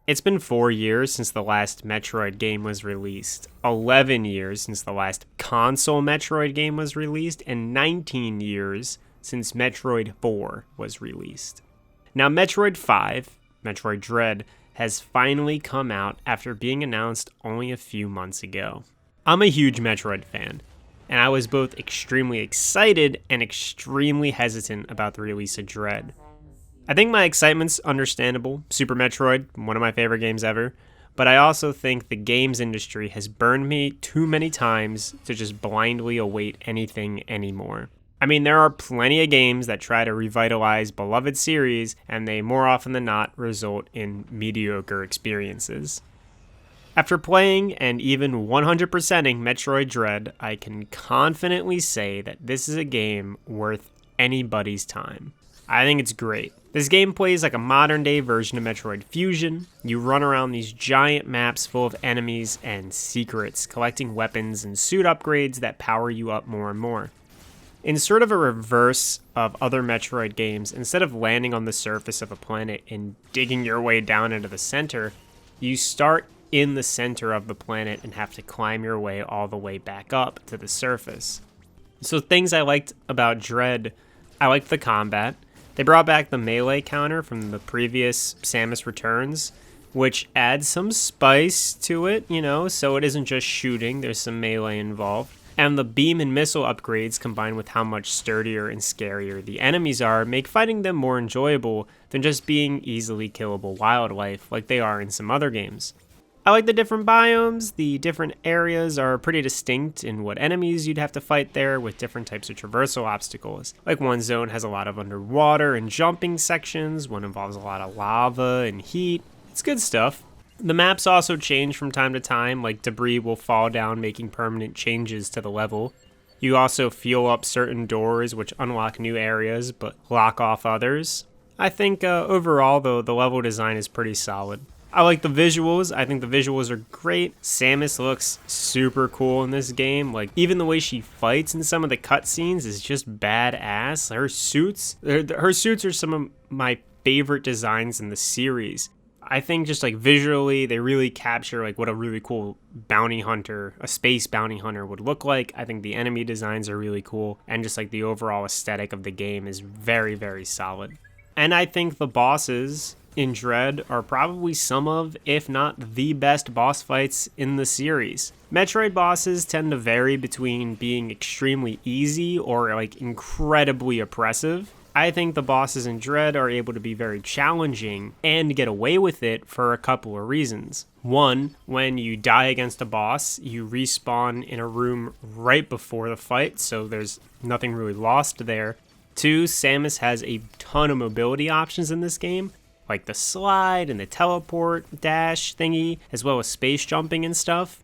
It's been 4 years since the last Metroid game was released, 11 years since the last console Metroid game was released, and 19 years since Metroid 4 was released. Now, Metroid 5, Metroid Dread, has finally come out after being announced only a few months ago. I'm a huge Metroid fan, and I was both extremely excited and extremely hesitant about the release of Dread. I think my excitement's understandable. Super Metroid, one of my favorite games ever. But I also think the games industry has burned me too many times to just blindly await anything anymore. I mean, there are plenty of games that try to revitalize beloved series, and they more often than not result in mediocre experiences. After playing and even 100%ing Metroid Dread, I can confidently say that this is a game worth anybody's time. I think it's great. This game plays like a modern day version of Metroid Fusion. You run around these giant maps full of enemies and secrets, collecting weapons and suit upgrades that power you up more and more. In sort of a reverse of other Metroid games, instead of landing on the surface of a planet and digging your way down into the center, you start in the center of the planet and have to climb your way all the way back up to the surface. So things I liked about Dread, I liked the combat. They brought back the melee counter from the previous Samus Returns, which adds some spice to it, so it isn't just shooting, there's some melee involved. And the beam and missile upgrades, combined with how much sturdier and scarier the enemies are, make fighting them more enjoyable than just being easily killable wildlife like they are in some other games. I like the different biomes. The different areas are pretty distinct in what enemies you'd have to fight there, with different types of traversal obstacles. Like one zone has a lot of underwater and jumping sections, one involves a lot of lava and heat. It's good stuff. The maps also change from time to time, like debris will fall down, making permanent changes to the level. You also fuel up certain doors, which unlock new areas but lock off others. I think overall, though, the level design is pretty solid. I like the visuals. I think the visuals are great. Samus looks super cool in this game. Like, even the way she fights in some of the cutscenes is just badass. Her suits are some of my favorite designs in the series. I think just like visually, they really capture like what a really cool bounty hunter, a space bounty hunter would look like. I think the enemy designs are really cool, and just like the overall aesthetic of the game is very, very solid. And I think the bosses in Dread are probably some of, if not the best boss fights in the series. Metroid bosses tend to vary between being extremely easy or like incredibly oppressive. I think the bosses in Dread are able to be very challenging and get away with it for a couple of reasons. One, when you die against a boss, you respawn in a room right before the fight, so there's nothing really lost there. Two, Samus has a ton of mobility options in this game, like the slide and the teleport dash thingy, as well as space jumping and stuff.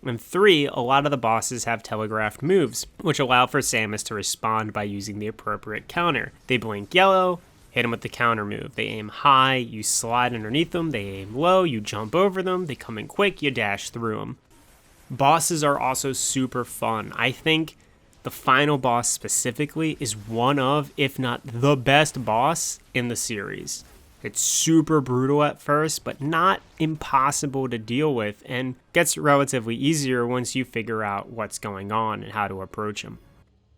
And three, a lot of the bosses have telegraphed moves, which allow for Samus to respond by using the appropriate counter. They blink yellow, hit them with the counter move. They aim high, you slide underneath them. They aim low, you jump over them. They come in quick, you dash through them. Bosses are also super fun. I think the final boss specifically is one of, if not the best boss in the series. It's super brutal at first, but not impossible to deal with, and gets relatively easier once you figure out what's going on and how to approach him.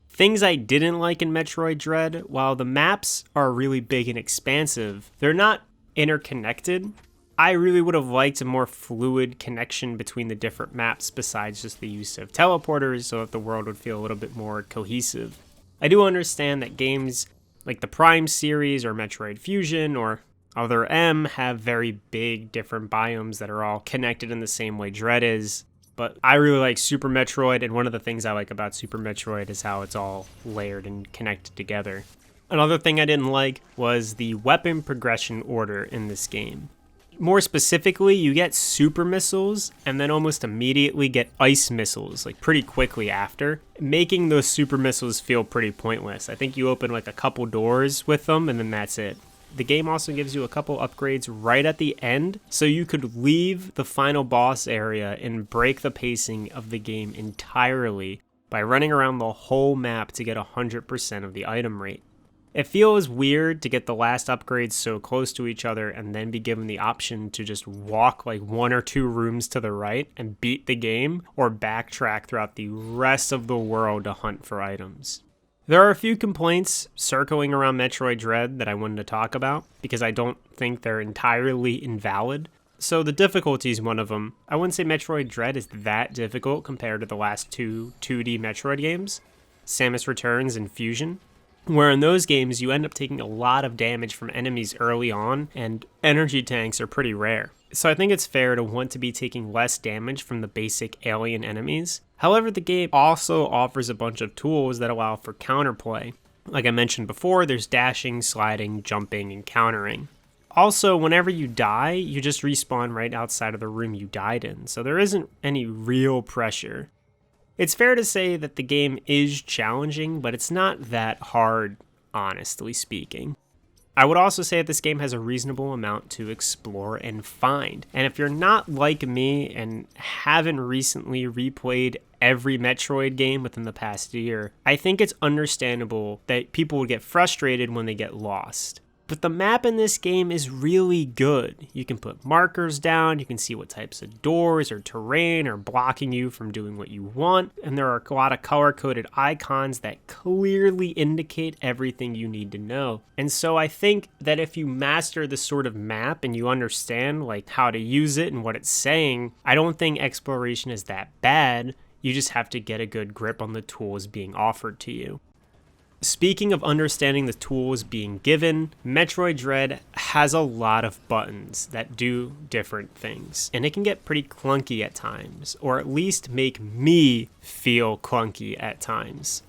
Things I didn't like in Metroid Dread, while the maps are really big and expansive, they're not interconnected. I really would have liked a more fluid connection between the different maps besides just the use of teleporters, so that the world would feel a little bit more cohesive. I do understand that games like the Prime series or Metroid Fusion or Other M have very big different biomes that are all connected in the same way Dread is, but I really like Super Metroid, and one of the things I like about Super Metroid is how it's all layered and connected together. Another thing I didn't like was the weapon progression order in this game. More specifically, you get super missiles and then almost immediately get ice missiles, like pretty quickly after, making those super missiles feel pretty pointless. I think you open like a couple doors with them and then that's it. The game also gives you a couple upgrades right at the end, so you could leave the final boss area and break the pacing of the game entirely by running around the whole map to get 100% of the item rate. It feels weird to get the last upgrades so close to each other and then be given the option to just walk like 1 or 2 rooms to the right and beat the game, or backtrack throughout the rest of the world to hunt for items. There are a few complaints circling around Metroid Dread that I wanted to talk about because I don't think they're entirely invalid. So the difficulty is one of them. I wouldn't say Metroid Dread is that difficult compared to the last 2 2D Metroid games, Samus Returns and Fusion, where in those games you end up taking a lot of damage from enemies early on, and energy tanks are pretty rare. So I think it's fair to want to be taking less damage from the basic alien enemies. However, the game also offers a bunch of tools that allow for counterplay. Like I mentioned before, there's dashing, sliding, jumping, and countering. Also, whenever you die, you just respawn right outside of the room you died in, so there isn't any real pressure. It's fair to say that the game is challenging, but it's not that hard, honestly speaking. I would also say that this game has a reasonable amount to explore and find. And if you're not like me and haven't recently replayed every Metroid game within the past year, I think it's understandable that people would get frustrated when they get lost. But the map in this game is really good. You can put markers down, you can see what types of doors or terrain are blocking you from doing what you want, and there are a lot of color-coded icons that clearly indicate everything you need to know. And so I think that if you master this sort of map and you understand like how to use it and what it's saying, I don't think exploration is that bad. You just have to get a good grip on the tools being offered to you. Speaking of understanding the tools being given, Metroid Dread has a lot of buttons that do different things, and it can get pretty clunky at times, or at least make me feel clunky at times.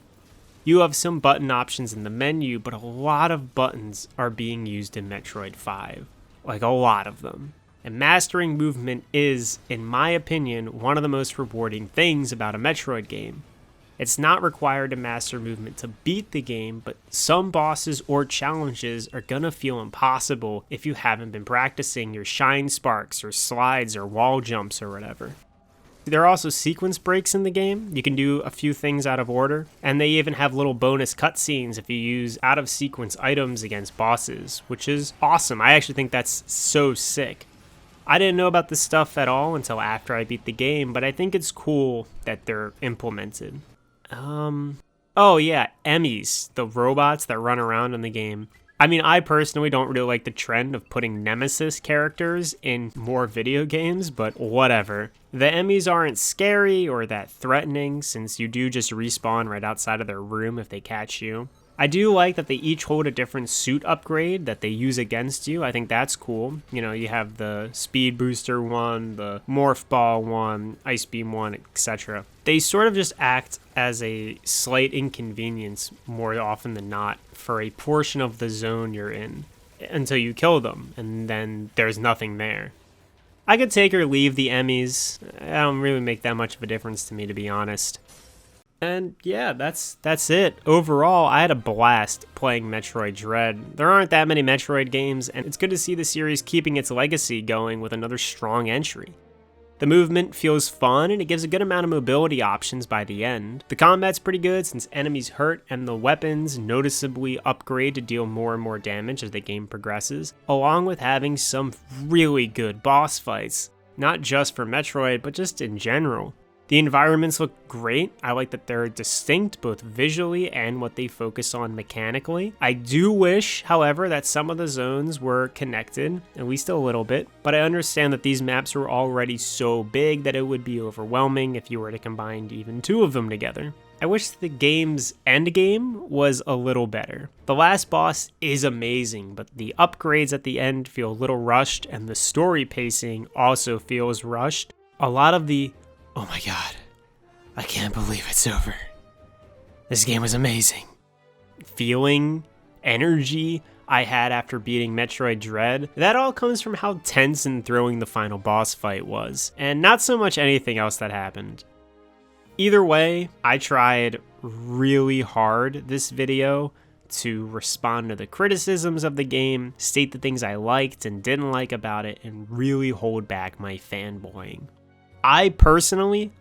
You have some button options in the menu, but a lot of buttons are being used in Metroid 5, like a lot of them. And mastering movement is, in my opinion, one of the most rewarding things about a Metroid game. It's not required to master movement to beat the game, but some bosses or challenges are gonna feel impossible if you haven't been practicing your shine sparks or slides or wall jumps or whatever. There are also sequence breaks in the game. You can do a few things out of order, and they even have little bonus cutscenes if you use out of sequence items against bosses, which is awesome. I actually think that's so sick. I didn't know about this stuff at all until after I beat the game, but I think it's cool that they're implemented. Oh yeah, Emmys, the robots that run around in the game. I mean, I personally don't really like the trend of putting Nemesis characters in more video games, but whatever. The Emmys aren't scary or that threatening, since you do just respawn right outside of their room if they catch you. I do like that they each hold a different suit upgrade that they use against you. I think that's cool. You know, you have the Speed Booster one, the Morph Ball one, Ice Beam one, etc. They sort of just act as a slight inconvenience more often than not for a portion of the zone you're in until you kill them, and then there's nothing there. I could take or leave the Emmys. I don't really make that much of a difference to me, to be honest. And yeah, that's it. Overall, I had a blast playing Metroid Dread. There aren't that many Metroid games, and it's good to see the series keeping its legacy going with another strong entry. The movement feels fun, and it gives a good amount of mobility options by the end. The combat's pretty good since enemies hurt, and the weapons noticeably upgrade to deal more and more damage as the game progresses, along with having some really good boss fights. Not just for Metroid, but just in general. The environments look great. I like that they're distinct both visually and what they focus on mechanically. I do wish, however, that some of the zones were connected, at least a little bit, but I understand that these maps were already so big that it would be overwhelming if you were to combine even 2 of them together. I wish the game's endgame was a little better. The last boss is amazing, but the upgrades at the end feel a little rushed, and the story pacing also feels rushed. A lot of the "oh my god, I can't believe it's over, this game was amazing" feeling, energy I had after beating Metroid Dread, that all comes from how tense and thrilling the final boss fight was, and not so much anything else that happened. Either way, I tried really hard this video to respond to the criticisms of the game, state the things I liked and didn't like about it, and really hold back my fanboying. I personally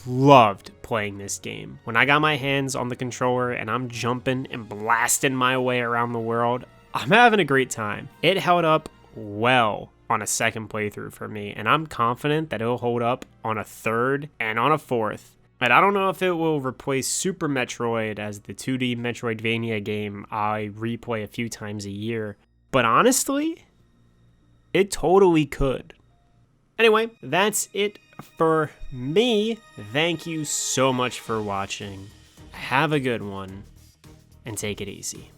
loved playing this game. When I got my hands on the controller and I'm jumping and blasting my way around the world, I'm having a great time. It held up well on a second playthrough for me, and I'm confident that it'll hold up on a third and on a fourth. And I don't know if it will replace Super Metroid as the 2D Metroidvania game I replay a few times a year, but honestly, it totally could. Anyway, that's it for me. Thank you so much for watching. Have a good one, and take it easy.